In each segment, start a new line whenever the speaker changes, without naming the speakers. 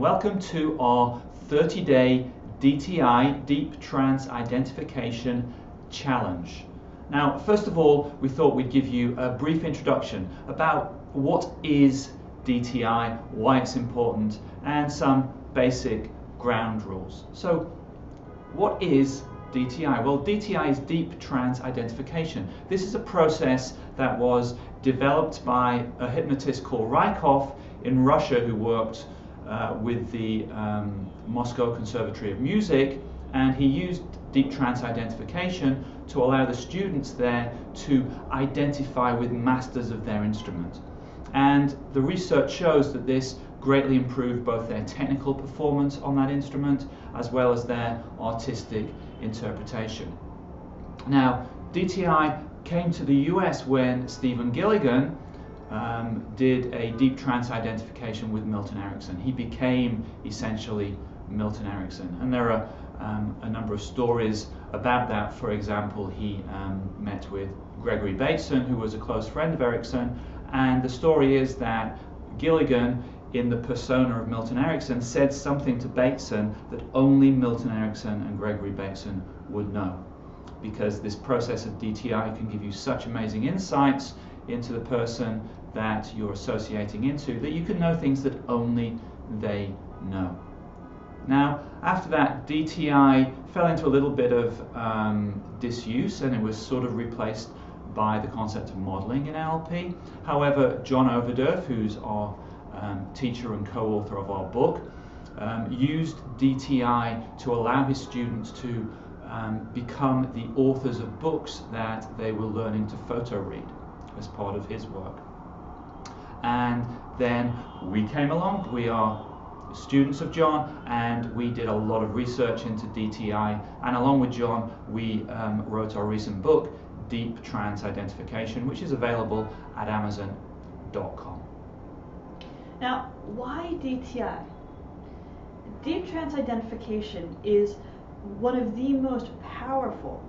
welcome to our 30-day DTI, Deep Trance Identification Challenge. Now, first of all, we thought we'd give you a brief introduction about what is DTI, why it's important, and some basic ground rules. So, what is DTI? Well, DTI is Deep Trance Identification. This is a process that was developed by a hypnotist called Rykov in Russia, who worked with the Moscow Conservatory of Music, and he used Deep Trance Identification to allow the students there to identify with masters of their instrument. And the research shows that this greatly improved both their technical performance on that instrument as well as their artistic interpretation. Now, DTI came to the US when Stephen Gilligan did a deep trance identification with Milton Erickson. He became essentially Milton Erickson, and there are a number of stories about that. For example, he met with Gregory Bateson, who was a close friend of Erickson, and the story is that Gilligan, in the persona of Milton Erickson, said something to Bateson that only Milton Erickson and Gregory Bateson would know, because this process of DTI can give you such amazing insights into the person that you're associating into that you can know things that only they know. Now, after that, DTI fell into a little bit of disuse, and it was sort of replaced by the concept of modeling in NLP. However, John Overdurf, who's our teacher and co-author of our book, used DTI to allow his students to become the authors of books that they were learning to photo read as part of his work. And then we came along. We are students of John, and we did a lot of research into DTI, and along with John we wrote our recent book, Deep Trance Identification, which is available at Amazon.com.
Now, why DTI? Deep Trance Identification is one of the most powerful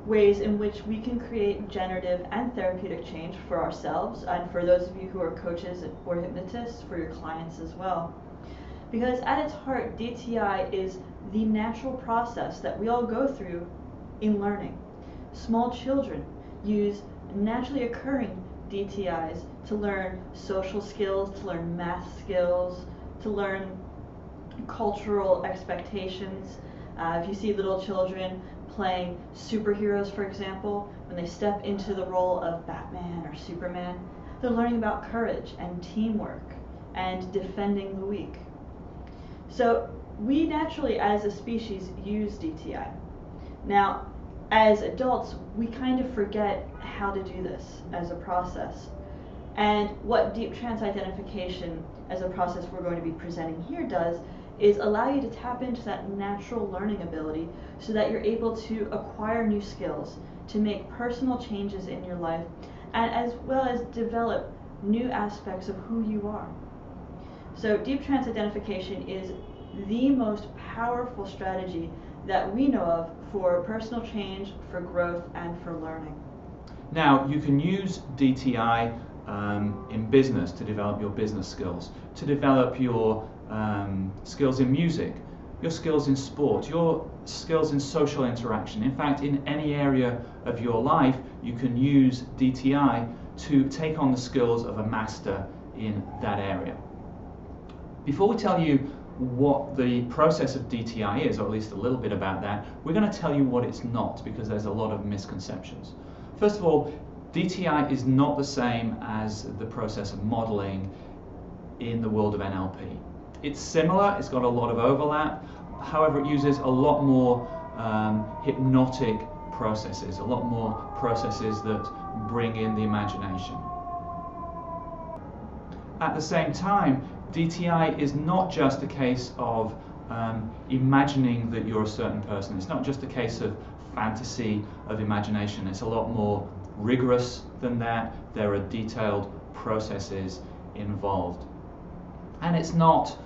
ways in which we can create generative and therapeutic change for ourselves and for those of you who are coaches or hypnotists, for your clients as well. Because at its heart, DTI is the natural process that we all go through in learning. Small children use naturally occurring DTIs to learn social skills, to learn math skills, to learn cultural expectations. If you see little children playing superheroes, for example, when they step into the role of Batman or Superman, they're learning about courage and teamwork and defending the weak. So we naturally, as a species, use DTI. Now, as adults, we kind of forget how to do this as a process. And what Deep Trance Identification as a process we're going to be presenting here does is allow you to tap into that natural learning ability so that you're able to acquire new skills, to make personal changes in your life, and as well as develop new aspects of who you are. So Deep Trance Identification is the most powerful strategy that we know of for personal change, for growth, and for learning.
Now, you can use DTI in business to develop your business skills, to develop your skills in music, your skills in sport, your skills in social interaction. In fact, in any area of your life, you can use DTI to take on the skills of a master in that area. Before we tell you what the process of DTI is, or at least a little bit about that, we're going to tell you what it's not, because there's a lot of misconceptions. First of all, DTI is not the same as the process of modeling in the world of NLP. It's similar, it's got a lot of overlap, however it uses a lot more hypnotic processes, a lot more processes that bring in the imagination. At the same time, DTI is not just a case of imagining that you're a certain person. It's not just a case of fantasy, of imagination. It's a lot more rigorous than that. There are detailed processes involved. And it's not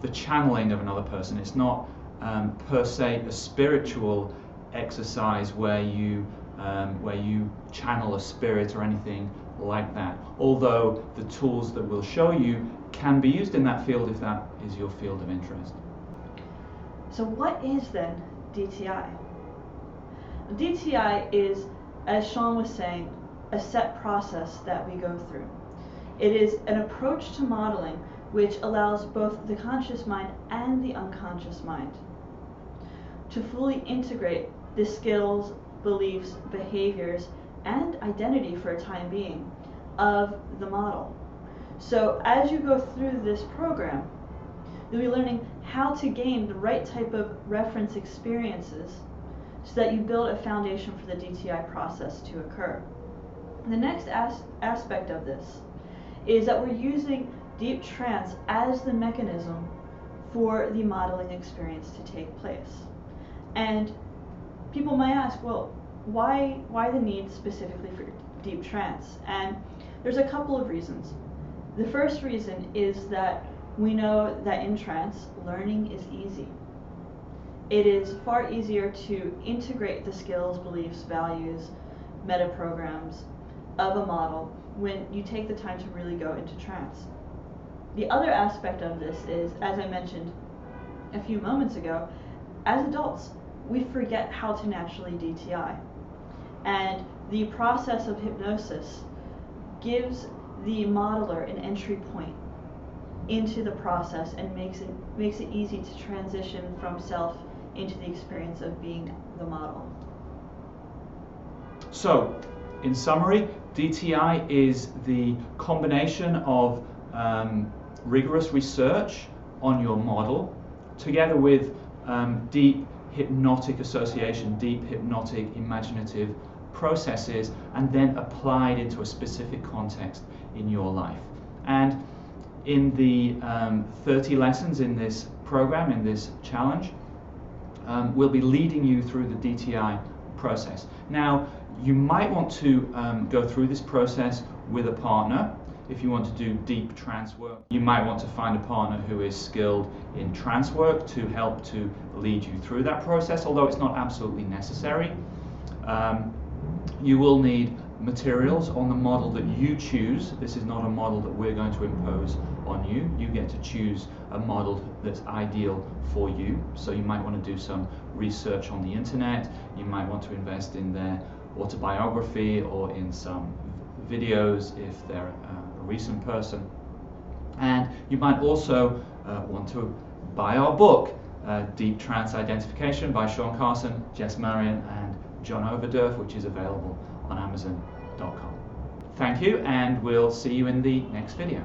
the channeling of another person. It's not per se a spiritual exercise where you where you channel a spirit or anything like that. Although the tools that we'll show you can be used in that field if that is your field of interest.
So what is then DTI? DTI is, as Shawn was saying, a set process that we go through. It is an approach to modeling which allows both the conscious mind and the unconscious mind to fully integrate the skills, beliefs, behaviors, and identity for a time being of the model. So as you go through this program, you'll be learning how to gain the right type of reference experiences so that you build a foundation for the DTI process to occur. The next aspect of this is that we're using deep trance as the mechanism for the modeling experience to take place. And people might ask, well, why the need specifically for deep trance? And there's a couple of reasons. The first reason is that we know that in trance, learning is easy. It is far easier to integrate the skills, beliefs, values, meta programs of a model when you take the time to really go into trance. The other aspect of this is, as I mentioned a few moments ago, as adults, we forget how to naturally DTI. And the process of hypnosis gives the modeler an entry point into the process and makes it easy to transition from self into the experience of being the model.
So, in summary, DTI is the combination of rigorous research on your model together with deep hypnotic association, deep hypnotic imaginative processes, and then applied into a specific context in your life. And in the 30 lessons in this program, in this challenge, we'll be leading you through the DTI process. Now, you might want to go through this process with a partner. If you want to do deep trance work, you might want to find a partner who is skilled in trance work to help to lead you through that process, although it's not absolutely necessary. You will need materials on the model that you choose. This is not a model that we're going to impose on you. You get to choose a model that's ideal for you. So you might want to do some research on the internet. You might want to invest in their autobiography or in some videos if they're a recent person. And you might also want to buy our book, Deep Trance Identification by Shawn, Carson, Jess, Marion, and John Overdurf, which is available on Amazon.com. Thank you, and we'll see you in the next video.